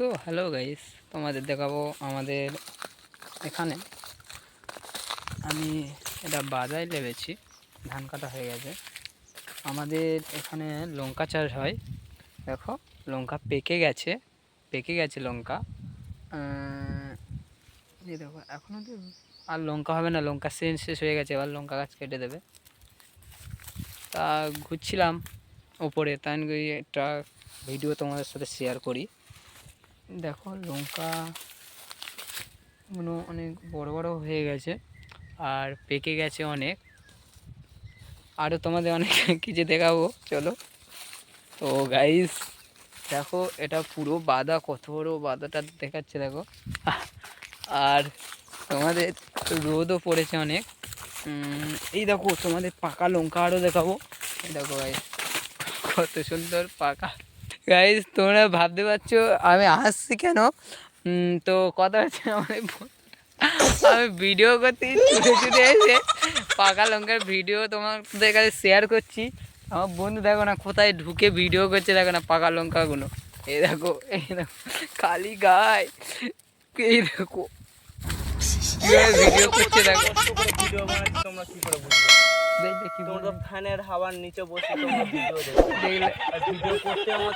So hello guys, তোমাদের দেখাবো আমাদের এখানে। আমি এটা বাজায় লেবেছি, ধান কাটা হয়ে গেছে। আমাদের এখানে লঙ্কা চাষ হয়। দেখো লঙ্কা পেকে গেছে লঙ্কা। এই দেখো এখনও তো আর লঙ্কা হবে না, লঙ্কা শেষ হয়ে গেছে, এবার লঙ্কা গাছ কেটে দেবে। তা ঘুরছিলাম ওপরে, তাই একটা ভিডিও তোমাদের সাথে শেয়ার করি। দেখো লঙ্কাগুলো অনেক বড় বড় হয়ে গেছে আর পেকে গেছে অনেক। আরও তোমাদের অনেক কিছু দেখাবো, চলো। তো গাইস দেখো, এটা পুরো বাদা, কত বড় বাদাটা দেখাচ্ছে দেখো। আর তোমাদের রোদও পড়েছে অনেক। এই দেখো তোমাদের পাকা লঙ্কা আরও দেখাবো। এই দেখো গাইস, কত সুন্দর পাকা। গাইস তোমরা ভাবতে পারছো আমি হাসছি কেন। তো কথা হচ্ছে, আমি ভিডিও করতে ছুটে এসে পাকা লঙ্কার ভিডিও তোমাদের কাছে শেয়ার করছি। আমার বন্ধু দেখো না কোথায় ঢুকে ভিডিও করছে, দেখো না পাকা লঙ্কাগুলো। এই দেখো খালি গায়ে, এই দেখো ভিডিও করছে দেখো। ভিডিও বানাচ্ছি তোমরা কি করে বুঝবে? দেখবে কি তোমরা তো ফ্যানের হাওয়ার নিচে বসে তোমরা ভিডিও দেখো। দেখলে আর ভিডিও করতে আমার